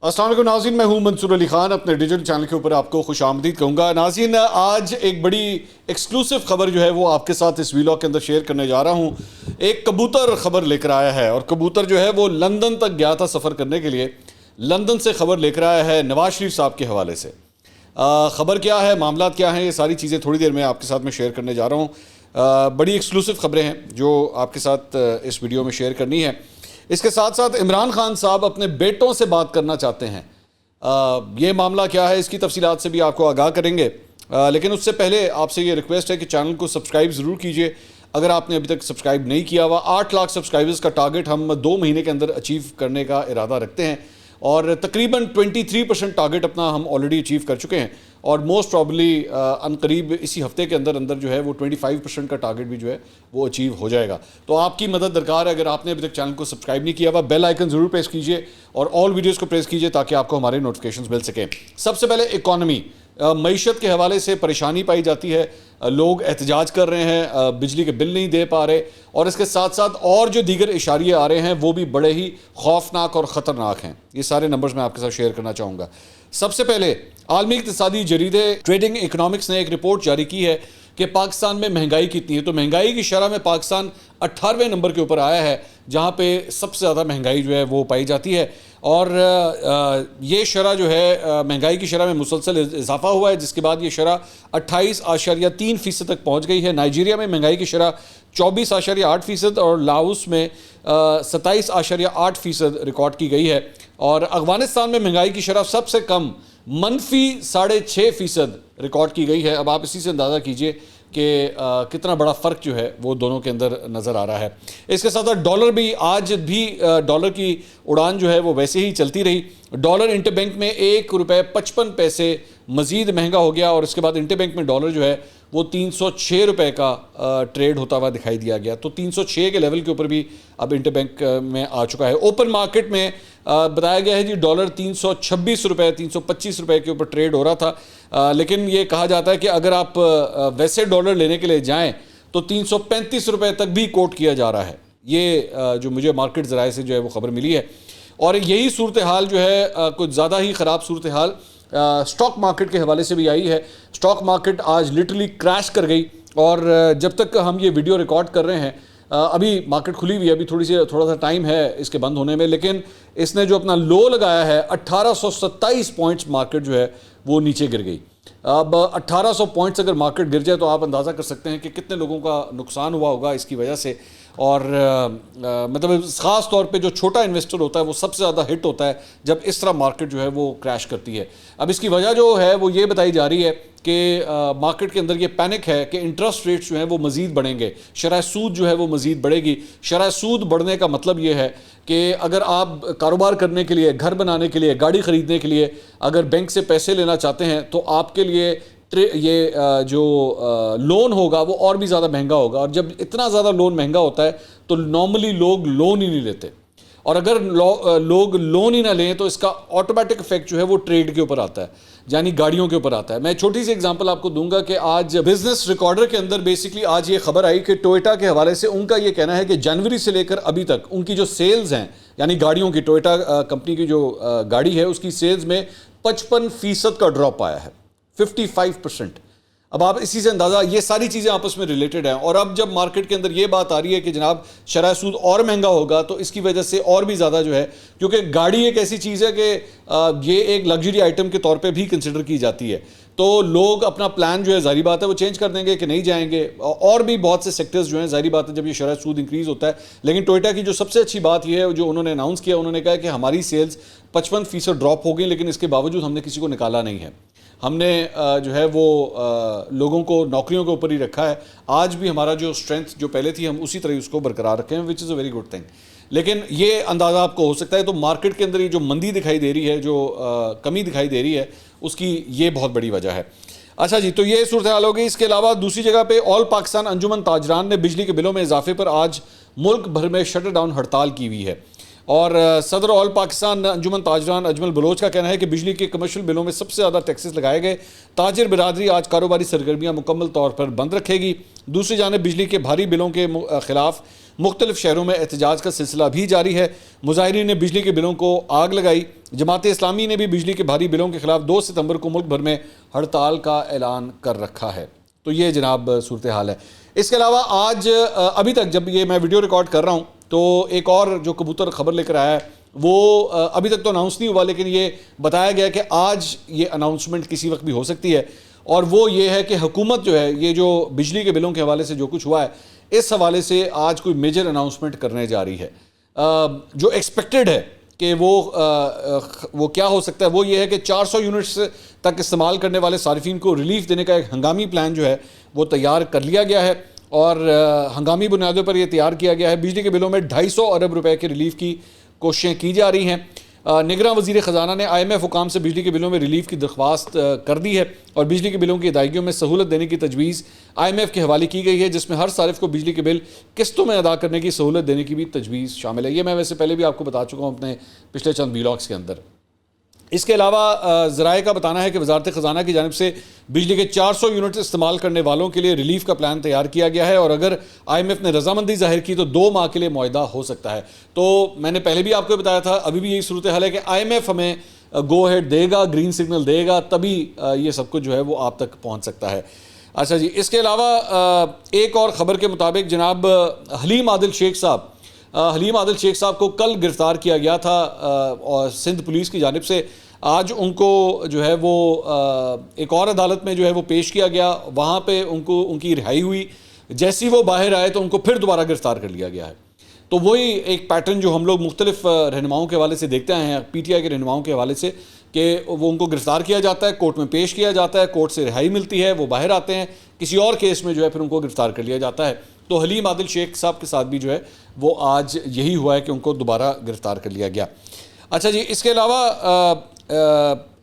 السلام علیکم ناظرین، میں ہوں منصور علی خان، اپنے ڈیجیٹل چینل کے اوپر آپ کو خوش آمدید کہوں گا۔ ناظرین، آج ایک بڑی ایکسکلوسیو خبر جو ہے وہ آپ کے ساتھ اس ویلاگ کے اندر شیئر کرنے جا رہا ہوں۔ ایک کبوتر خبر لے کر آیا ہے، اور کبوتر جو ہے وہ لندن تک گیا تھا سفر کرنے کے لیے۔ لندن سے خبر لے کر آیا ہے نواز شریف صاحب کے حوالے سے۔ خبر کیا ہے، معاملات کیا ہیں، یہ ساری چیزیں تھوڑی دیر میں آپ کے ساتھ میں شیئر کرنے جا رہا ہوں۔ بڑی ایکسکلوسیو خبریں ہیں جو آپ کے ساتھ اس ویڈیو میں شیئر کرنی ہے۔ اس کے ساتھ ساتھ عمران خان صاحب اپنے بیٹوں سے بات کرنا چاہتے ہیں۔ یہ معاملہ کیا ہے، اس کی تفصیلات سے بھی آپ کو آگاہ کریں گے، لیکن اس سے پہلے آپ سے یہ ریکویسٹ ہے کہ چینل کو سبسکرائب ضرور کیجئے اگر آپ نے ابھی تک سبسکرائب نہیں کیا ہوا۔ 8 لاکھ سبسکرائبرز کا ٹارگٹ ہم 2 مہینے کے اندر اچیو کرنے کا ارادہ رکھتے ہیں، اور تقریباً 23% ٹارگٹ اپنا ہم آلریڈی اچیو کر چکے ہیں، اور موسٹ پرابلی ان قریب اسی ہفتے کے اندر جو ہے وہ 25% کا ٹارگٹ بھی جو ہے وہ اچیو ہو جائے گا۔ تو آپ کی مدد درکار ہے۔ اگر آپ نے ابھی تک چینل کو سبسکرائب نہیں کیا ہوا، بیل آئیکن ضرور پریس کیجئے اور آل ویڈیوز کو پریس کیجئے تاکہ آپ کو ہمارے نوٹیفیکیشنز مل سکیں۔ سب سے پہلے اکانومی، معیشت کے حوالے سے پریشانی پائی جاتی ہے، لوگ احتجاج کر رہے ہیں، بجلی کے بل نہیں دے پا رہے، اور اس کے ساتھ ساتھ اور جو دیگر اشاریے آ رہے ہیں وہ بھی بڑے ہی خوفناک اور خطرناک ہیں۔ یہ سارے نمبرز میں آپ کے ساتھ شیئر کرنا چاہوں گا۔ سب سے پہلے عالمی اقتصادی جریدے ٹریڈنگ اکنامکس نے ایک رپورٹ جاری کی ہے کہ پاکستان میں مہنگائی کتنی ہے۔ تو مہنگائی کی شرح میں پاکستان 18ویں نمبر کے اوپر آیا ہے، جہاں پہ سب سے زیادہ مہنگائی جو ہے وہ پائی جاتی ہے، اور یہ شرح جو ہے مہنگائی کی شرح میں مسلسل اضافہ ہوا ہے، جس کے بعد یہ شرح 28.3% تک پہنچ گئی ہے۔ نائجیریا میں مہنگائی کی شرح 24.8% اور لاؤس میں 27.8% ریکارڈ کی گئی ہے، اور افغانستان میں مہنگائی کی شرح سب سے کم -6.5% ریکارڈ کی گئی ہے۔ اب آپ اسی سے اندازہ کیجئے کہ کتنا بڑا فرق جو ہے وہ دونوں کے اندر نظر آ رہا ہے۔ اس کے ساتھ ساتھ ڈالر بھی، آج بھی ڈالر کی اڑان جو ہے وہ ویسے ہی چلتی رہی۔ ڈالر انٹر بینک میں ₹1.55 مزید مہنگا ہو گیا، اور اس کے بعد انٹر بینک میں ڈالر جو ہے وہ ₹306 کا ٹریڈ ہوتا ہوا دکھائی دیا گیا۔ تو 306 کے لیول کے اوپر بھی اب انٹر بینک میں آ چکا ہے۔ اوپن مارکیٹ میں بتایا گیا ہے جی ڈالر ₹326 ₹325 کے اوپر ٹریڈ ہو رہا تھا، لیکن یہ کہا جاتا ہے کہ اگر آپ ویسے ڈالر لینے کے لیے جائیں تو ₹335 تک بھی کوٹ کیا جا رہا ہے۔ یہ جو مجھے مارکیٹ ذرائع سے جو ہے وہ خبر ملی ہے، اور یہی صورتحال جو ہے کچھ زیادہ ہی خراب صورتحال سٹاک مارکیٹ کے حوالے سے بھی آئی ہے۔ سٹاک مارکیٹ آج لٹرلی کریش کر گئی، اور جب تک ہم یہ ویڈیو ریکارڈ کر رہے ہیں ابھی مارکیٹ کھلی ہوئی ہے، ابھی تھوڑا سا ٹائم ہے اس کے بند ہونے میں، لیکن اس نے جو اپنا لو لگایا ہے 1827 پوائنٹس، مارکیٹ جو ہے وہ نیچے گر گئی۔ اب 1800 پوائنٹس اگر مارکیٹ گر جائے تو آپ اندازہ کر سکتے ہیں کہ کتنے لوگوں کا نقصان ہوا ہوگا اس کی وجہ سے، اور مطلب خاص طور پہ جو چھوٹا انویسٹر ہوتا ہے وہ سب سے زیادہ ہٹ ہوتا ہے جب اس طرح مارکیٹ جو ہے وہ کریش کرتی ہے۔ اب اس کی وجہ جو ہے وہ یہ بتائی جا رہی ہے کہ مارکیٹ کے اندر یہ پینک ہے کہ انٹرسٹ ریٹس جو ہیں وہ مزید بڑھیں گے، شرح سود جو ہے وہ مزید بڑھے گی۔ شرح سود بڑھنے کا مطلب یہ ہے کہ اگر آپ کاروبار کرنے کے لیے، گھر بنانے کے لیے، گاڑی خریدنے کے لیے اگر بینک سے پیسے لینا چاہتے ہیں تو آپ کے لیے یہ جو لون ہوگا وہ اور بھی زیادہ مہنگا ہوگا، اور جب اتنا زیادہ لون مہنگا ہوتا ہے تو نارملی لوگ لون ہی نہیں لیتے، اور اگر لوگ لون ہی نہ لیں تو اس کا آٹومیٹک افیکٹ جو ہے وہ ٹریڈ کے اوپر آتا ہے، یعنی گاڑیوں کے اوپر آتا ہے۔ میں چھوٹی سی اگزامپل آپ کو دوں گا کہ آج بزنس ریکارڈر کے اندر بیسکلی آج یہ خبر آئی کہ ٹوئیٹا کے حوالے سے ان کا یہ کہنا ہے کہ جنوری سے لے کر ابھی تک ان کی جو سیلز ہیں، یعنی گاڑیوں کی، ٹوئیٹا کمپنی کی جو گاڑی ہے اس کی سیلز میں 55% کا ڈراپ آیا ہے، 55%۔ اب آپ اسی سے اندازہ، یہ ساری چیزیں آپس میں ریلیٹڈ ہیں، اور اب جب مارکیٹ کے اندر یہ بات آ رہی ہے کہ جناب شرح سود اور مہنگا ہوگا تو اس کی وجہ سے اور بھی زیادہ جو ہے، کیونکہ گاڑی ایک ایسی چیز ہے کہ یہ ایک لگژری آئٹم کے طور پہ بھی کنسیڈر کی جاتی ہے، تو لوگ اپنا پلان جو ہے ظاہری بات ہے وہ چینج کر دیں گے کہ نہیں جائیں گے، اور بھی بہت سے سیکٹرز جو ہیں ظاہری بات ہے جب یہ شرح سود انکریز ہوتا ہے۔ لیکن ٹوئیٹا کی جو سب سے اچھی بات یہ ہے جو انہوں نے اناؤنس کیا، انہوں نے کہا کہ ہماری سیلز 55% ڈراپ ہو گئی، لیکن اس کے باوجود ہم نے کسی کو نکالا نہیں ہے، ہم نے جو ہے وہ لوگوں کو نوکریوں کے اوپر ہی رکھا ہے۔ آج بھی ہمارا جو اسٹرینتھ جو پہلے تھی ہم اسی طرح اس کو برقرار رکھیں ہیں، وچ از اے ویری گڈ تھنگ۔ لیکن یہ اندازہ آپ کو ہو سکتا ہے، تو مارکیٹ کے اندر یہ جو مندی دکھائی دے رہی ہے، جو کمی دکھائی دے رہی ہے، اس کی یہ بہت بڑی وجہ ہے۔ اچھا جی، تو یہ صورتحال ہو گئی۔ اس کے علاوہ دوسری جگہ پہ آل پاکستان انجمن تاجران نے بجلی کے بلوں میں اضافے پر آج ملک بھر میں شٹر ڈاؤن ہڑتال کی ہوئی ہے، اور صدر آل پاکستان انجمن تاجران اجمل بلوچ کا کہنا ہے کہ بجلی کے کمرشل بلوں میں سب سے زیادہ ٹیکسز لگائے گئے۔ تاجر برادری آج کاروباری سرگرمیاں مکمل طور پر بند رکھے گی۔ دوسری جانب بجلی کے بھاری بلوں کے خلاف مختلف شہروں میں احتجاج کا سلسلہ بھی جاری ہے۔ مظاہرین نے بجلی کے بلوں کو آگ لگائی۔ جماعت اسلامی نے بھی بجلی کے بھاری بلوں کے خلاف 2 ستمبر کو ملک بھر میں ہڑتال کا اعلان کر رکھا ہے۔ تو یہ جناب صورتحال ہے۔ اس کے علاوہ آج ابھی تک جب یہ میں ویڈیو ریکارڈ کر رہا ہوں تو ایک اور جو کبوتر خبر لے کر آیا ہے وہ ابھی تک تو اناؤنس نہیں ہوا، لیکن یہ بتایا گیا کہ آج یہ اناؤنسمنٹ کسی وقت بھی ہو سکتی ہے، اور وہ یہ ہے کہ حکومت جو ہے یہ جو بجلی کے بلوں کے حوالے سے جو کچھ ہوا ہے اس حوالے سے آج کوئی میجر اناؤنسمنٹ کرنے جا رہی ہے۔ جو ایکسپیکٹڈ ہے کہ وہ کیا ہو سکتا ہے وہ یہ ہے کہ 400 یونٹس تک استعمال کرنے والے صارفین کو ریلیف دینے کا ایک ہنگامی پلان جو ہے وہ تیار کر لیا گیا ہے، اور ہنگامی بنیادوں پر یہ تیار کیا گیا ہے۔ بجلی کے بلوں میں 250 ارب روپے کے ریلیف کی کوششیں کی جا رہی ہیں۔ نگراں وزیر خزانہ نے IMF حکام سے بجلی کے بلوں میں ریلیف کی درخواست کر دی ہے، اور بجلی کے بلوں کی ادائیگیوں میں سہولت دینے کی تجویز IMF کے حوالے کی گئی ہے، جس میں ہر صارف کو بجلی کے بل قسطوں میں ادا کرنے کی سہولت دینے کی بھی تجویز شامل ہے۔ یہ میں ویسے پہلے بھی آپ کو بتا چکا ہوں اپنے پچھلے چند ویلاگس کے اندر۔ اس کے علاوہ ذرائع کا بتانا ہے کہ وزارت خزانہ کی جانب سے بجلی کے 400 یونٹ استعمال کرنے والوں کے لیے ریلیف کا پلان تیار کیا گیا ہے، اور اگر IMF نے رضامندی ظاہر کی تو 2 ماہ کے لیے معاہدہ ہو سکتا ہے۔ تو میں نے پہلے بھی آپ کو بتایا تھا، ابھی بھی یہی صورتحال ہے کہ IMF ہمیں گو had they God, green signal دے گا، تبھی یہ سب کچھ جو ہے وہ آپ تک پہنچ سکتا ہے۔ اچھا جی، اس کے علاوہ ایک اور خبر کے مطابق جناب حلیم عادل شیخ صاحب کو کل گرفتار کیا گیا تھا اور سندھ پولیس کی جانب سے۔ آج ان کو جو ہے وہ ایک اور عدالت میں جو ہے وہ پیش کیا گیا، وہاں پہ ان کی رہائی ہوئی۔ جیسی وہ باہر آئے تو ان کو پھر دوبارہ گرفتار کر لیا گیا ہے۔ تو وہی ایک پیٹرن جو ہم لوگ مختلف رہنماؤں کے حوالے سے دیکھتے ہیں، PTI کے رہنماؤں کے حوالے سے، کہ وہ ان کو گرفتار کیا جاتا ہے، کورٹ میں پیش کیا جاتا ہے، کورٹ سے رہائی ملتی ہے، وہ باہر آتے ہیں، کسی اور کیس میں جو ہے پھر ان کو گرفتار کر لیا جاتا ہے۔ تو حلیم عادل شیخ صاحب کے ساتھ بھی جو ہے وہ آج یہی ہوا ہے کہ ان کو دوبارہ گرفتار کر لیا گیا۔ اچھا جی، اس کے علاوہ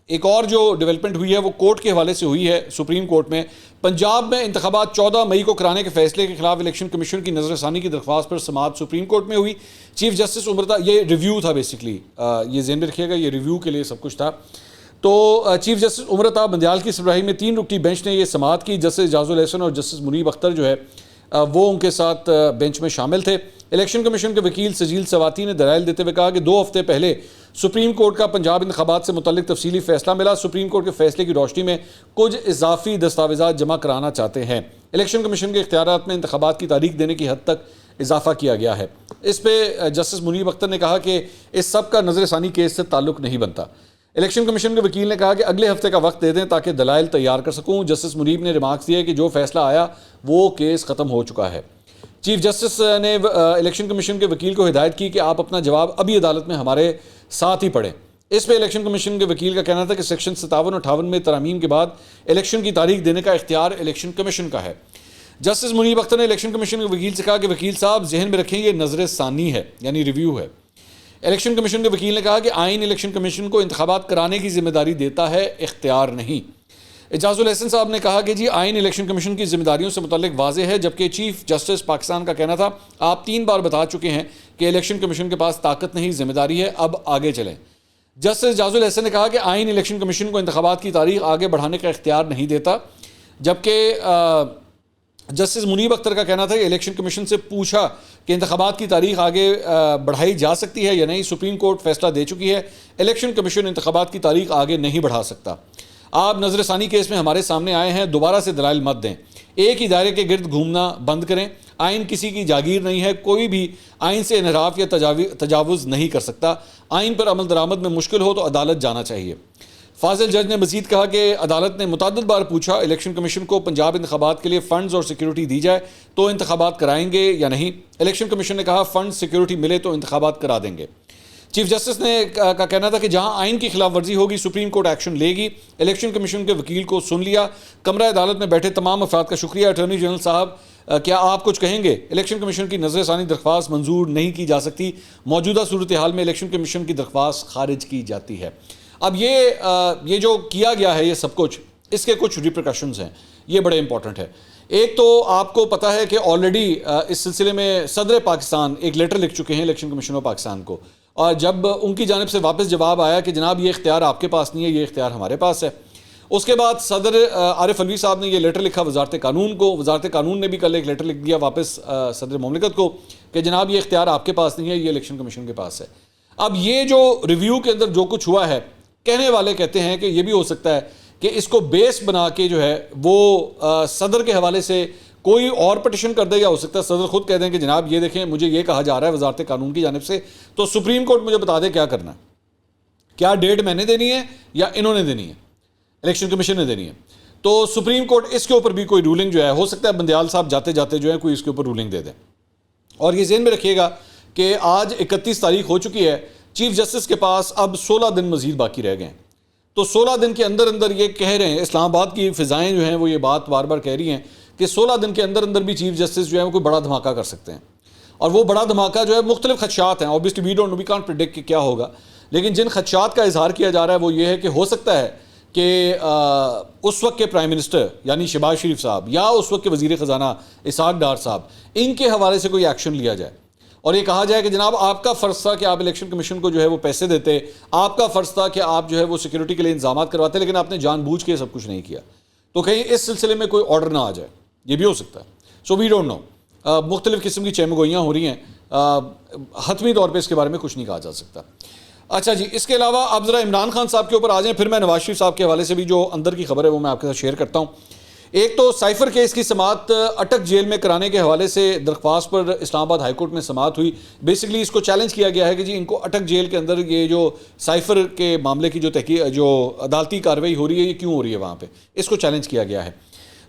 ایک اور جو ڈیولپمنٹ ہوئی ہے وہ کورٹ کے حوالے سے ہوئی ہے، سپریم کورٹ میں۔ پنجاب میں انتخابات 14 مئی کو کرانے کے فیصلے کے خلاف الیکشن کمیشن کی نظر ثانی کی درخواست پر سماعت سپریم کورٹ میں ہوئی۔ چیف جسٹس عمرتا، یہ ریویو تھا بیسکلی، یہ ذہن میں رکھیے گا، یہ ریویو کے لیے سب کچھ تھا۔ تو چیف جسٹس عمرتا بندیال کی سربراہی میں 3 رکنی بینچ نے یہ سماعت کی۔ جسٹس اعجاز الحسن اور جسٹس منیب اختر جو ہے وہ ان کے ساتھ بینچ میں شامل تھے۔ الیکشن کمیشن کے وکیل سجیل سواتی نے دلائل دیتے ہوئے کہا کہ 2 ہفتے پہلے سپریم کورٹ کا پنجاب انتخابات سے متعلق تفصیلی فیصلہ ملا۔ سپریم کورٹ کے فیصلے کی روشنی میں کچھ اضافی دستاویزات جمع کرانا چاہتے ہیں۔ الیکشن کمیشن کے اختیارات میں انتخابات کی تاریخ دینے کی حد تک اضافہ کیا گیا ہے۔ اس پہ جسٹس منیب اختر نے کہا کہ اس سب کا نظر ثانی کیس سے تعلق نہیں بنتا۔ الیکشن کمیشن کے وکیل نے کہا کہ اگلے ہفتے کا وقت دے دیں تاکہ دلائل تیار کر سکوں۔ جسٹس منیب نے ریمارکس دیے کہ جو فیصلہ آیا وہ کیس ختم ہو چکا ہے۔ چیف جسٹس نے الیکشن کمیشن کے وکیل کو ہدایت کی کہ آپ اپنا جواب ابھی عدالت میں ہمارے ساتھ ہی پڑھیں۔ اس پہ الیکشن کمیشن کے وکیل کا کہنا تھا کہ سیکشن 57 اور 58 میں ترامیم کے بعد الیکشن کی تاریخ دینے کا اختیار الیکشن کمیشن کا ہے۔ جسٹس منیب اختر نے الیکشن کمیشن کے وکیل سے کہا کہ وکیل صاحب ذہن میں رکھیں یہ نظر ثانی ہے، یعنی ریویو ہے۔ الیکشن کمیشن کے وکیل نے کہا کہ آئین الیکشن کمیشن کو انتخابات کرانے کی ذمہ داری دیتا ہے، اختیار نہیں۔ اعجاز الحسن صاحب نے کہا کہ جی آئین الیکشن کمیشن کی ذمہ داریوں سے متعلق واضح ہے، جبکہ چیف جسٹس پاکستان کا کہنا تھا آپ 3 بار بتا چکے ہیں کہ الیکشن کمیشن کے پاس طاقت نہیں، ذمہ داری ہے، اب آگے چلیں۔ جسٹس اعجاز الحسن نے کہا کہ آئین الیکشن کمیشن کو انتخابات کی تاریخ آگے بڑھانے کا اختیار نہیں دیتا، جبکہ جسٹس منیب اختر کا کہنا تھا کہ الیکشن کمیشن سے پوچھا کہ انتخابات کی تاریخ آگے بڑھائی جا سکتی ہے یا نہیں، سپریم کورٹ فیصلہ دے چکی ہے، الیکشن کمیشن انتخابات کی تاریخ آگے نہیں بڑھا سکتا۔ آپ نظر ثانی کیس میں ہمارے سامنے آئے ہیں، دوبارہ سے دلائل مت دیں، ایک ہی دائرے کے گرد گھومنا بند کریں۔ آئین کسی کی جاگیر نہیں ہے، کوئی بھی آئین سے انحراف یا تجاوز نہیں کر سکتا۔ آئین پر عمل درآمد میں مشکل ہو تو عدالت جانا چاہیے۔ فاضل جج نے مزید کہا کہ عدالت نے متعدد بار پوچھا الیکشن کمیشن کو پنجاب انتخابات کے لیے فنڈز اور سیکیورٹی دی جائے تو انتخابات کرائیں گے یا نہیں۔ الیکشن کمیشن نے کہا فنڈ سیکیورٹی ملے تو انتخابات کرا دیں گے۔ چیف جسٹس نے کا کہنا تھا کہ جہاں آئین کی خلاف ورزی ہوگی سپریم کورٹ ایکشن لے گی۔ الیکشن کمیشن کے وکیل کو سن لیا۔ کمرہ عدالت میں بیٹھے تمام افراد کا شکریہ۔ اٹارنی جنرل صاحب کیا آپ کچھ کہیں گے؟ الیکشن کمیشن کی نظر ثانی درخواست منظور نہیں کی جا سکتی، موجودہ صورتحال میں الیکشن کمیشن کی درخواست خارج کی جاتی ہے۔ اب یہ جو کیا گیا ہے یہ سب کچھ، اس کے کچھ ریپریکاشنز ہیں، یہ بڑے امپورٹنٹ ہے۔ ایک تو آپ کو پتہ ہے کہ آلریڈی اس سلسلے میں صدر پاکستان ایک لیٹر لکھ چکے ہیں الیکشن کمیشن آف پاکستان کو، اور جب ان کی جانب سے واپس جواب آیا کہ جناب یہ اختیار آپ کے پاس نہیں ہے، یہ اختیار ہمارے پاس ہے، اس کے بعد صدر عارف علوی صاحب نے یہ لیٹر لکھا وزارت قانون کو۔ وزارت قانون نے بھی کل ایک لیٹر لکھ دیا واپس صدر مملکت کو کہ جناب یہ اختیار آپ کے پاس نہیں ہے، یہ الیکشن کمیشن کے پاس ہے۔ اب یہ جو ریویو کے اندر جو کچھ ہوا ہے، کہنے والے کہتے ہیں کہ یہ بھی ہو سکتا ہے کہ اس کو بیس بنا کے جو ہے وہ صدر کے حوالے سے کوئی اور پٹیشن کر دے، یا ہو سکتا ہے صدر خود کہہ دیں کہ جناب یہ دیکھیں مجھے یہ کہا جا رہا ہے وزارت قانون کی جانب سے، تو سپریم کورٹ مجھے بتا دے کیا کرنا ہے، کیا ڈیٹ میں نے دینی ہے یا انہوں نے دینی ہے، الیکشن کمیشن نے دینی ہے۔ تو سپریم کورٹ اس کے اوپر بھی کوئی رولنگ جو ہے، ہو سکتا ہے بندیال صاحب جاتے جاتے جو ہے کوئی اس کے اوپر رولنگ دے دیں۔ اور یہ ذہن میں رکھیے گا کہ آج 31 تاریخ ہو چکی ہے، چیف جسٹس کے پاس اب 16 دن مزید باقی رہ گئے ہیں، تو 16 دن کے اندر اندر یہ کہہ رہے ہیں، اسلام آباد کی فضائیں جو ہیں وہ یہ بات بار بار کہہ رہی ہیں کہ 16 دن کے اندر اندر بھی چیف جسٹس جو ہے وہ کوئی بڑا دھماکہ کر سکتے ہیں، اور وہ بڑا دھماکہ جو ہے مختلف خدشات ہیں، obviously we don't know, we can't predict کہ کیا ہوگا، لیکن جن خدشات کا اظہار کیا جا رہا ہے وہ یہ ہے کہ ہو سکتا ہے کہ اس وقت کے پرائم منسٹر یعنی شہباز شریف صاحب یا اس وقت کے وزیر خزانہ اسحاق ڈار صاحب، ان کے حوالے سے کوئی ایکشن لیا جائے اور یہ کہا جائے کہ جناب آپ کا فرض تھا کہ آپ الیکشن کمیشن کو جو ہے وہ پیسے دیتے، آپ کا فرض تھا کہ آپ جو ہے وہ سیکیورٹی کے لیے انتظامات کرواتے، لیکن آپ نے جان بوجھ کے سب کچھ نہیں کیا، تو کہیں اس سلسلے میں کوئی آرڈر نہ آ جائے، یہ بھی ہو سکتا ہے۔ سو وی ڈونٹ نو، مختلف قسم کی چہمگوئیاں ہو رہی ہیں، حتمی طور پہ اس کے بارے میں کچھ نہیں کہا جا سکتا۔ اچھا جی، اس کے علاوہ آپ ذرا عمران خان صاحب کے اوپر آ جائیں، پھر میں نواز شریف صاحب کے حوالے سے بھی جو اندر کی خبر ہے وہ میں آپ کے ساتھ شیئر کرتا ہوں۔ ایک تو سائفر کیس کی سماعت اٹک جیل میں کرانے کے حوالے سے درخواست پر اسلام آباد ہائی کورٹ میں سماعت ہوئی۔ بیسیکلی اس کو چیلنج کیا گیا ہے کہ جی ان کو اٹک جیل کے اندر یہ جو سائفر کے معاملے کی جو تحقیق جو عدالتی کارروائی ہو رہی ہے یہ کیوں ہو رہی ہے وہاں پہ، اس کو چیلنج کیا گیا ہے۔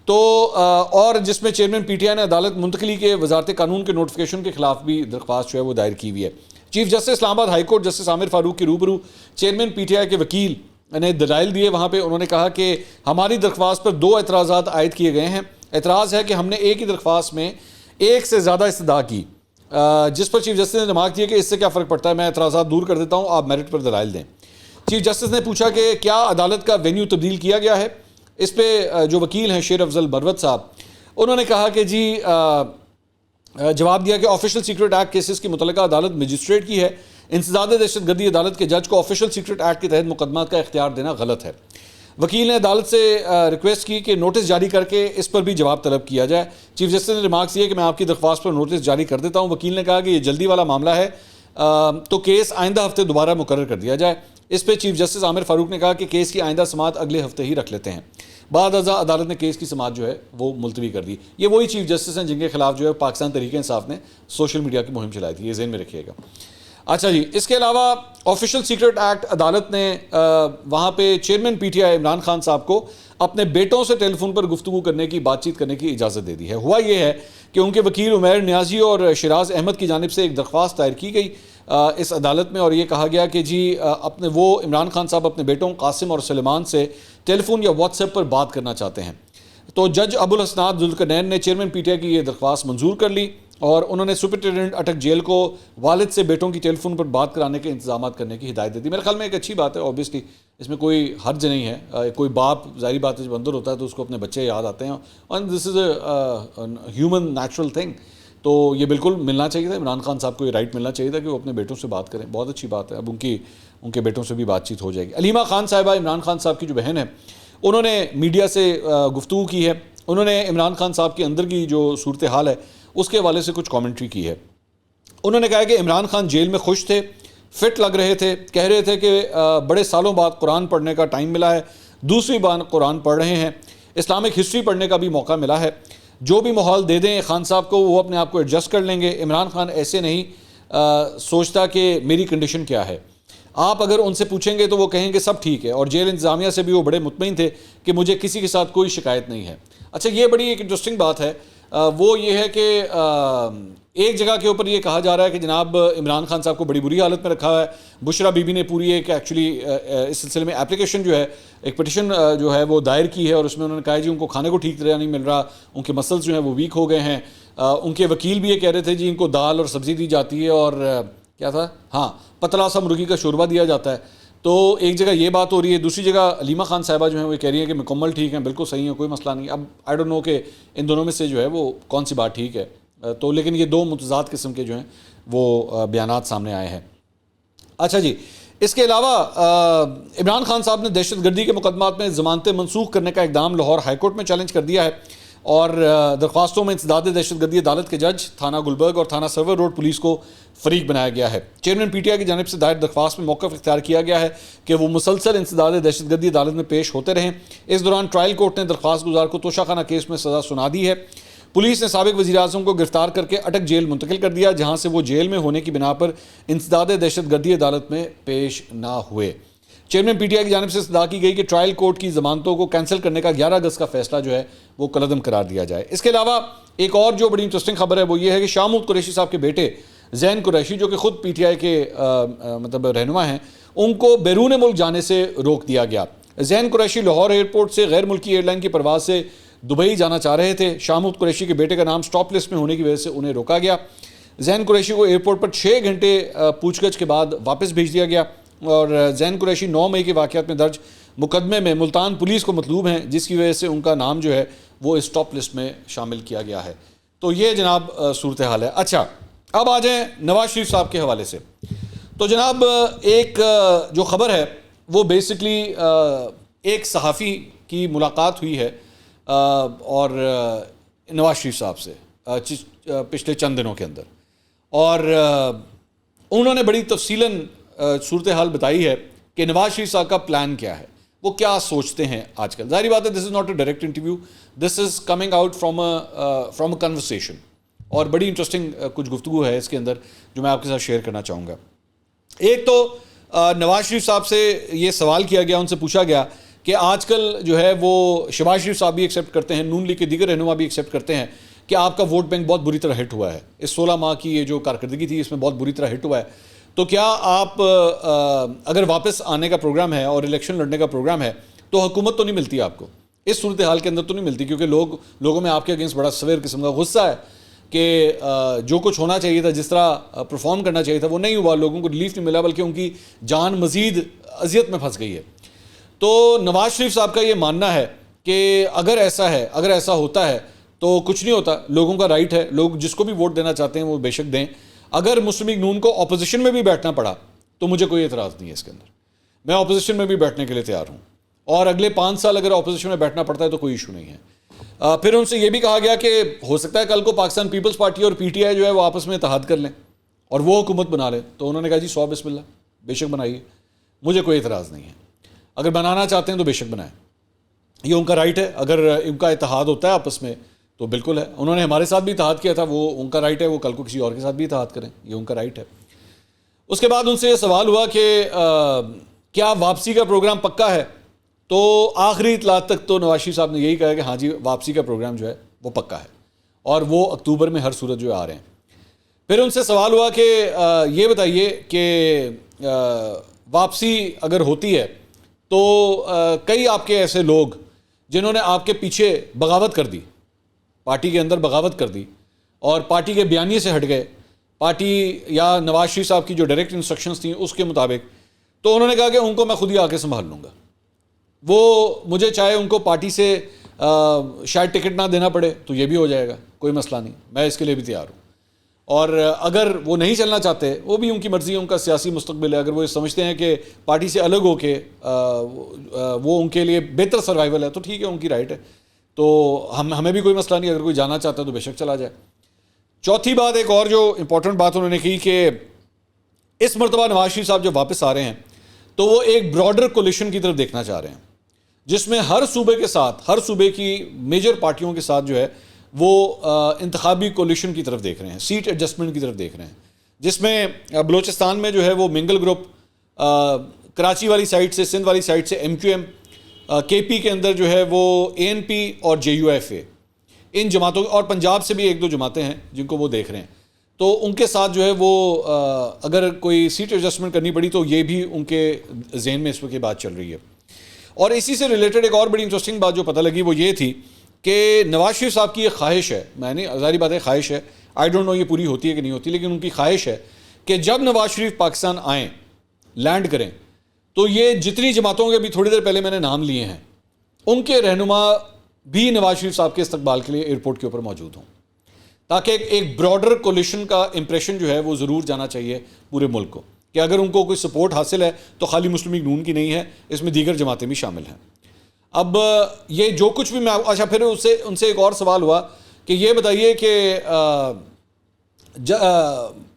تو اور جس میں چیئرمین پی ٹی آئی نے عدالت منتقلی کے وزارت قانون کے نوٹیفیکیشن کے خلاف بھی درخواست جو ہے وہ دائر کی ہوئی ہے۔ چیف جسٹس اسلام آباد ہائی کورٹ جسٹس عامر فاروق کی روبرو چیئرمین پی ٹی آئی کے وکیل نے دلائل دیے وہاں پہ، انہوں نے کہا کہ ہماری درخواست پر 2 اعتراضات عائد کیے گئے ہیں۔ اعتراض ہے کہ ہم نے ایک ہی درخواست میں ایک سے زیادہ استدعا کی، جس پر چیف جسٹس نے ریمارک دیا کہ اس سے کیا فرق پڑتا ہے، میں اعتراضات دور کر دیتا ہوں، آپ میرٹ پر دلائل دیں۔ چیف جسٹس نے پوچھا کہ کیا عدالت کا وینیو تبدیل کیا گیا ہے، اس پہ جو وکیل ہیں شیر افضل بروت صاحب، انہوں نے کہا کہ جی جواب دیا کہ آفیشل سیکرٹ ایکٹ کیسز کی متعلقہ عدالت مجسٹریٹ کی ہے، انسداد دہشت گردی عدالت کے جج کو آفیشل سیکرٹ ایکٹ کے تحت مقدمات کا اختیار دینا غلط ہے۔ وکیل نے عدالت سے ریکویسٹ کی کہ نوٹس جاری کر کے اس پر بھی جواب طلب کیا جائے۔ چیف جسٹس نے ریمارکس یہ کہ میں آپ کی درخواست پر نوٹس جاری کر دیتا ہوں۔ وکیل نے کہا کہ یہ جلدی والا معاملہ ہے تو کیس آئندہ ہفتے دوبارہ مقرر کر دیا جائے۔ اس پہ چیف جسٹس عامر فاروق نے کہا کہ کیس کی آئندہ سماعت اگلے ہفتے ہی رکھ لیتے ہیں۔ بعد ازاں عدالت نے کیس کی سماعت جو ہے وہ ملتوی کر دی۔ یہ وہی چیف جسٹس ہیں جن کے خلاف جو ہے پاکستان تحریک انصاف نے سوشل میڈیا کی مہم چلائی تھی، یہ ذہن میں رکھیے گا۔ اچھا جی، اس کے علاوہ آفیشل سیکرٹ ایکٹ عدالت نے وہاں پہ chairman P T I Imran Khan صاحب کو اپنے بیٹوں سے ٹیلی فون پر گفتگو کرنے کی، بات چیت کرنے کی اجازت دے دی ہے۔ ہوا یہ ہے کہ ان کے وکیل عمیر نیازی اور شیراز احمد کی جانب سے ایک درخواست دائر کی گئی اس عدالت میں، اور یہ کہا گیا کہ جی وہ عمران خان صاحب اپنے بیٹوں قاسم اور سلیمان سے ٹیلی فون یا واٹس ایپ پر بات کرنا چاہتے ہیں۔ تو جج ابو الحسنات ذوالقرنین نے چیئرمین پی ٹی آئی کی یہ درخواست منظور کر لی، اور انہوں نے سپرنٹینڈنٹ اٹک جیل کو والد سے بیٹوں کی ٹیلی فون پر بات کرانے کے انتظامات کرنے کی ہدایت دی۔ میرے خیال میں ایک اچھی بات ہے، اوبیسلی اس میں کوئی حرج نہیں ہے۔ کوئی باپ ظاہری بات ہے جب اندر ہوتا ہے تو اس کو اپنے بچے یاد آتے ہیں، اور دس از اے ہیومن نیچرل تھنگ، تو یہ بالکل ملنا چاہیے تھا۔ عمران خان صاحب کو یہ رائٹ ملنا چاہیے تھا کہ وہ اپنے بیٹوں سے بات کریں، بہت اچھی بات ہے۔ اب ان کے بیٹوں سے بھی بات چیت ہو جائے گی۔ علیمہ خان صاحبہ عمران خان صاحب کی جو بہن ہے، انہوں نے میڈیا سے گفتگو کی ہے، انہوں نے عمران خان صاحب کے اندر کی جو صورتحال ہے اس کے حوالے سے کچھ کامنٹری کی ہے۔ انہوں نے کہا کہ عمران خان جیل میں خوش تھے، فٹ لگ رہے تھے، کہہ رہے تھے کہ بڑے سالوں بعد قرآن پڑھنے کا ٹائم ملا ہے، دوسری بار قرآن پڑھ رہے ہیں، اسلامک ہسٹری پڑھنے کا بھی موقع ملا ہے، جو بھی ماحول دے دیں خان صاحب کو وہ اپنے آپ کو ایڈجسٹ کر لیں گے۔ عمران خان ایسے نہیں سوچتا کہ میری کنڈیشن کیا ہے، آپ اگر ان سے پوچھیں گے تو وہ کہیں گے سب ٹھیک ہے، اور جیل انتظامیہ سے بھی وہ بڑے مطمئن تھے کہ مجھے کسی کے ساتھ کوئی شکایت نہیں ہے۔ اچھا، یہ بڑی ایک انٹرسٹنگ بات ہے، وہ یہ ہے کہ ایک جگہ کے اوپر یہ کہا جا رہا ہے کہ جناب عمران خان صاحب کو بڑی بری حالت میں رکھا ہوا ہے۔ بشرا بی بی نے پوری ایک ایکچولی اس سلسلے میں اپلیکیشن جو ہے، ایک پٹیشن جو ہے وہ دائر کی ہے، اور اس میں انہوں نے کہا جی ان کو کھانے کو ٹھیک طرح نہیں مل رہا، ان کے مسلز جو ہیں وہ ویک ہو گئے ہیں۔ ان کے وکیل بھی یہ کہہ رہے تھے جی ان کو دال اور سبزی دی جاتی ہے، اور کیا تھا، ہاں پتلا سا مرغی کا شوربہ دیا جاتا ہے۔ تو ایک جگہ یہ بات ہو رہی ہے، دوسری جگہ علیمہ خان صاحبہ جو ہیں وہ کہہ رہی ہیں کہ مکمل ٹھیک ہیں، بالکل صحیح ہیں، کوئی مسئلہ نہیں۔ اب آئی ڈونٹ نو کہ ان دونوں میں سے جو ہے وہ کون سی بات ٹھیک ہے، تو لیکن یہ دو متضاد قسم کے جو ہیں وہ بیانات سامنے آئے ہیں۔ اچھا جی، اس کے علاوہ عمران خان صاحب نے دہشت گردی کے مقدمات میں ضمانتیں منسوخ کرنے کا اقدام لاہور ہائی کورٹ میں چیلنج کر دیا ہے۔ اور درخواستوں میں انسداد دہشت گردی عدالت کے جج، تھانہ گلبرگ اور تھانہ سرور روڈ پولیس کو فریق بنایا گیا ہے۔ چیئرمین پی ٹی آئی کی جانب سے دائر درخواست میں موقف اختیار کیا گیا ہے کہ وہ مسلسل انسداد دہشت گردی عدالت میں پیش ہوتے رہیں۔ اس دوران ٹرائل کورٹ نے درخواست گزار کو توشہ خانہ کیس میں سزا سنا دی ہے۔ پولیس نے سابق وزیر اعظم کو گرفتار کر کے اٹک جیل منتقل کر دیا، جہاں سے وہ جیل میں ہونے کی بنا پر انسداد دہشت گردی عدالت میں پیش نہ ہوئے۔ چیئرمین پی ٹی آئی کی جانب سے استدعا کی گئی کہ ٹرائل کورٹ کی ضمانتوں کو کینسل کرنے کا 11 اگست کا فیصلہ جو ہے وہ کالعدم قرار دیا جائے۔ اس کے علاوہ ایک اور جو بڑی انٹرسٹنگ خبر ہے وہ یہ ہے کہ شاہ محمود قریشی صاحب کے بیٹے زین قریشی، جو کہ خود پی ٹی آئی کے رہنما ہیں، ان کو بیرون ملک جانے سے روک دیا گیا۔ زین قریشی لاہور ایئرپورٹ سے غیر ملکی ایئر لائن کی پرواز سے دبئی جانا چاہ رہے تھے۔ شاہ محمود قریشی کے بیٹے کا نام سٹاپ لسٹ میں ہونے کی وجہ سے انہیں روکا گیا۔ زین قریشی کو ایئرپورٹ پر 6 گھنٹے پوچھ گچھ کے بعد واپس بھیج دیا گیا، اور زین قریشی 9 مئی کے واقعات میں درج مقدمے میں ملتان پولیس کو مطلوب ہیں، جس کی وجہ سے ان کا نام جو ہے وہ اس ٹاپ لسٹ میں شامل کیا گیا ہے۔ تو یہ جناب صورتحال ہے۔ اچھا، اب آ جائیں نواز شریف صاحب کے حوالے سے۔ تو جناب ایک جو خبر ہے وہ بیسکلی ایک صحافی کی ملاقات ہوئی ہے اور نواز شریف صاحب سے پچھلے چند دنوں کے اندر، اور انہوں نے بڑی تفصیلاً صورتحال بتائی ہے کہ نواز شریف صاحب کا پلان کیا ہے، وہ کیا سوچتے ہیں آج کل۔ ظاہری بات ہے this is not a direct interview, this is coming out from a conversation, اور بڑی انٹرسٹنگ کچھ گفتگو ہے اس کے اندر جو میں آپ کے ساتھ شیئر کرنا چاہوں گا۔ ایک تو نواز شریف صاحب سے یہ سوال کیا گیا، ان سے پوچھا گیا کہ آج کل جو ہے وہ شہباز شریف صاحب بھی ایکسیپٹ کرتے ہیں، نون لیگ کے دیگر رہنما بھی ایکسیپٹ کرتے ہیں کہ آپ کا ووٹ بینک بہت بری طرح ہٹ ہوا ہے، اس 16 ماہ کی یہ جو کارکردگی تھی اس میں بہت بری طرح ہٹ ہوا ہے۔ تو کیا آپ اگر واپس آنے کا پروگرام ہے اور الیکشن لڑنے کا پروگرام ہے تو حکومت تو نہیں ملتی آپ کو، اس صورتحال کے اندر تو نہیں ملتی، کیونکہ لوگوں میں آپ کے اگینسٹ بڑا سویر قسم کا غصہ ہے کہ جو کچھ ہونا چاہیے تھا، جس طرح پرفارم کرنا چاہیے تھا وہ نہیں ہوا، لوگوں کو ریلیف نہیں ملا بلکہ ان کی جان مزید اذیت میں پھنس گئی ہے۔ تو نواز شریف صاحب کا یہ ماننا ہے کہ اگر ایسا ہوتا ہے تو کچھ نہیں ہوتا، لوگوں کا رائٹ ہے، لوگ جس کو بھی ووٹ دینا چاہتے ہیں وہ بے شک دیں۔ اگر مسلم لیگ نون کو اپوزیشن میں بھی بیٹھنا پڑا تو مجھے کوئی اعتراض نہیں ہے اس کے اندر، میں اپوزیشن میں بھی بیٹھنے کے لیے تیار ہوں، اور اگلے 5 سال اگر اپوزیشن میں بیٹھنا پڑتا ہے تو کوئی ایشو نہیں ہے۔ پھر ان سے یہ بھی کہا گیا کہ ہو سکتا ہے کل کو پاکستان پیپلز پارٹی اور پی ٹی آئی جو ہے وہ آپس میں اتحاد کر لیں اور وہ حکومت بنا لیں، تو انہوں نے کہا جی 100 بسم اللہ، بے شک بنائیے، مجھے کوئی اعتراض نہیں ہے، اگر بنانا چاہتے ہیں تو بے شک بنائیں، یہ ان کا رائٹ ہے۔ اگر ان کا اتحاد ہوتا ہے آپس میں تو بالکل ہے، انہوں نے ہمارے ساتھ بھی اتحاد کیا تھا، وہ ان کا رائٹ ہے، وہ کل کو کسی اور کے ساتھ بھی اتحاد کریں، یہ ان کا رائٹ ہے۔ اس کے بعد ان سے یہ سوال ہوا کہ کیا واپسی کا پروگرام پکا ہے، تو آخری اطلاعات تک تو نواز شریف صاحب نے یہی کہا کہ ہاں جی واپسی کا پروگرام جو ہے وہ پکا ہے، اور وہ اکتوبر میں ہر صورت جو آ رہے ہیں۔ پھر ان سے سوال ہوا کہ یہ بتائیے کہ واپسی اگر ہوتی ہے تو کئی آپ کے ایسے لوگ جنہوں نے آپ کے پیچھے بغاوت کر دی، پارٹی کے اندر بغاوت کر دی اور پارٹی کے بیانیے سے ہٹ گئے، پارٹی یا نواز شریف صاحب کی جو ڈائریکٹ انسٹرکشنز تھیں اس کے مطابق، تو انہوں نے کہا کہ ان کو میں خود ہی آ کے سنبھال لوں گا، وہ مجھے چاہے ان کو پارٹی سے شاید ٹکٹ نہ دینا پڑے تو یہ بھی ہو جائے گا، کوئی مسئلہ نہیں، میں اس کے لیے بھی تیار ہوں، اور اگر وہ نہیں چلنا چاہتے وہ بھی ان کی مرضی ہے، ان کا سیاسی مستقبل ہے، اگر وہ سمجھتے ہیں کہ پارٹی سے الگ ہو کے وہ ان کے لیے بہتر سروائیول ہے تو ٹھیک ہے، ان کی رائٹ ہے، تو ہمیں بھی کوئی مسئلہ نہیں، اگر کوئی جانا چاہتا ہے تو بے شک چلا جائے۔ چوتھی بات، ایک اور جو امپورٹنٹ بات انہوں نے کی کہ اس مرتبہ نواز شریف صاحب جب واپس آ رہے ہیں تو وہ ایک براڈر کولیشن کی طرف دیکھنا چاہ رہے ہیں، جس میں ہر صوبے کے ساتھ، ہر صوبے کی میجر پارٹیوں کے ساتھ جو ہے وہ انتخابی کولیشن کی طرف دیکھ رہے ہیں، سیٹ ایڈجسٹمنٹ کی طرف دیکھ رہے ہیں، جس میں بلوچستان میں جو ہے وہ منگل گروپ، کراچی والی سائڈ سے، سندھ والی سائڈ سے ایم کیو ایم، کے پی کے اندر جو ہے وہ اے این پی اور جے یو ایف اے، ان جماعتوں، اور پنجاب سے بھی 1-2 جماعتیں ہیں جن کو وہ دیکھ رہے ہیں، تو ان کے ساتھ جو ہے وہ اگر کوئی سیٹ ایڈجسٹمنٹ کرنی پڑی تو یہ بھی ان کے ذہن میں اس وقت یہ بات چل رہی ہے۔ اور اسی سے ریلیٹڈ ایک اور بڑی انٹرسٹنگ بات جو پتہ لگی وہ یہ تھی کہ نواز شریف صاحب کی یہ خواہش ہے، میں نے ظاہری بات ہے خواہش ہے، آئی ڈونٹ نو یہ پوری ہوتی ہے کہ نہیں ہوتی، لیکن ان کی خواہش ہے کہ جب نواز شریف پاکستان آئیں، لینڈ کریں، تو یہ جتنی جماعتوں کے بھی تھوڑی دیر پہلے میں نے نام لیے ہیں ان کے رہنما بھی نواز شریف صاحب کے استقبال کے لیے ایئرپورٹ کے اوپر موجود ہوں، تاکہ ایک براڈر کولیشن کا امپریشن جو ہے وہ ضرور جانا چاہیے پورے ملک کو، کہ اگر ان کو کوئی سپورٹ حاصل ہے تو خالی مسلم لیگ نون کی نہیں ہے، اس میں دیگر جماعتیں بھی شامل ہیں۔ اب یہ جو کچھ بھی میں اچھا پھر ان سے ایک اور سوال ہوا کہ یہ بتائیے کہ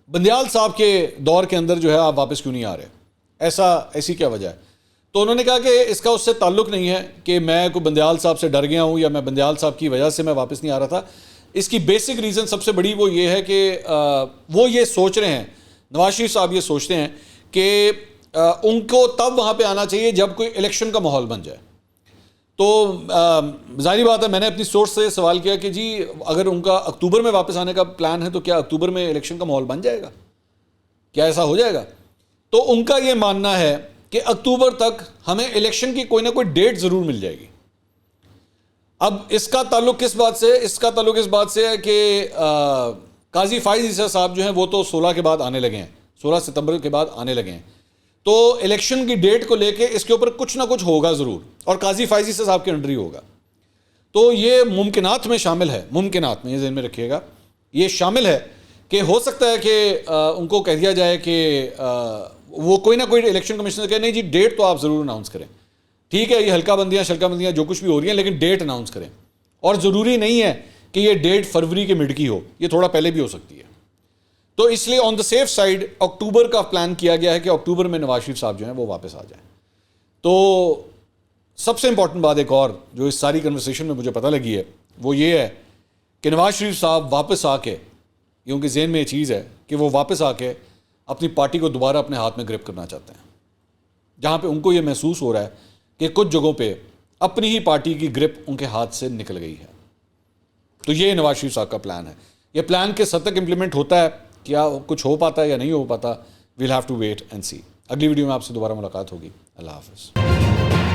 بندیال صاحب کے دور کے اندر جو ہے آپ واپس کیوں نہیں آ رہے، ایسی کیا وجہ ہے؟ تو انہوں نے کہا کہ اس کا اس سے تعلق نہیں ہے کہ میں کوئی بندیال صاحب سے ڈر گیا ہوں یا میں بندیال صاحب کی وجہ سے میں واپس نہیں آ رہا تھا. اس کی بیسک ریزن سب سے بڑی وہ یہ ہے کہ وہ یہ سوچ رہے ہیں، نواز شریف صاحب یہ سوچتے ہیں کہ ان کو تب وہاں پہ آنا چاہیے جب کوئی الیکشن کا ماحول بن جائے. تو ظاہری بات ہے، میں نے اپنی سورس سے سوال کیا کہ جی اگر ان کا اکتوبر میں واپس آنے کا پلان ہے تو کیا اکتوبر میں الیکشن کا ماحول بن جائے گا، کیا ایسا ہو جائے گا؟ تو ان کا یہ ماننا ہے کہ اکتوبر تک ہمیں الیکشن کی کوئی نہ کوئی ڈیٹ ضرور مل جائے گی. اب اس کا تعلق کس بات سے؟ اس کا تعلق اس بات سے ہے کہ قاضی فائز عیسیٰ صاحب جو ہیں وہ تو 16 کے بعد آنے لگے ہیں، 16 ستمبر کے بعد آنے لگے ہیں. تو الیکشن کی ڈیٹ کو لے کے اس کے اوپر کچھ نہ کچھ ہوگا ضرور، اور قاضی فائز عیسیٰ صاحب کے انڈر ہی ہوگا. تو یہ ممکنات میں شامل ہے، ممکنات میں، یہ ذہن میں رکھیے گا، یہ شامل ہے کہ ہو سکتا ہے کہ ان کو کہہ دیا جائے کہ وہ کوئی نہ کوئی الیکشن کمیشن سے کہے نہیں جی ڈیٹ تو آپ ضرور اناؤنس کریں، ٹھیک ہے یہ ہلکا بندیاں شلکا بندیاں جو کچھ بھی ہو رہی ہیں لیکن ڈیٹ اناؤنس کریں. اور ضروری نہیں ہے کہ یہ ڈیٹ فروری کے مڈ کی ہو، یہ تھوڑا پہلے بھی ہو سکتی ہے. تو اس لیے آن دا سیف سائڈ اکتوبر کا پلان کیا گیا ہے کہ اکتوبر میں نواز شریف صاحب جو ہیں وہ واپس آ جائیں. تو سب سے امپورٹنٹ بات ایک اور جو اس ساری کنورسیشن میں مجھے پتہ لگی ہے وہ یہ ہے کہ نواز شریف صاحب واپس آ کے، یہ ان کے ذہن میں یہ چیز ہے کہ وہ واپس آ کے اپنی پارٹی کو دوبارہ اپنے ہاتھ میں گرپ کرنا چاہتے ہیں، جہاں پہ ان کو یہ محسوس ہو رہا ہے کہ کچھ جگہوں پہ اپنی ہی پارٹی کی گرپ ان کے ہاتھ سے نکل گئی ہے. تو یہ نواز شریف صاحب کا پلان ہے. یہ پلان کس حد تک امپلیمنٹ ہوتا ہے، کیا کچھ ہو پاتا ہے یا نہیں ہو پاتا، we'll have to wait and see. اگلی ویڈیو میں آپ سے دوبارہ ملاقات ہوگی. اللہ حافظ.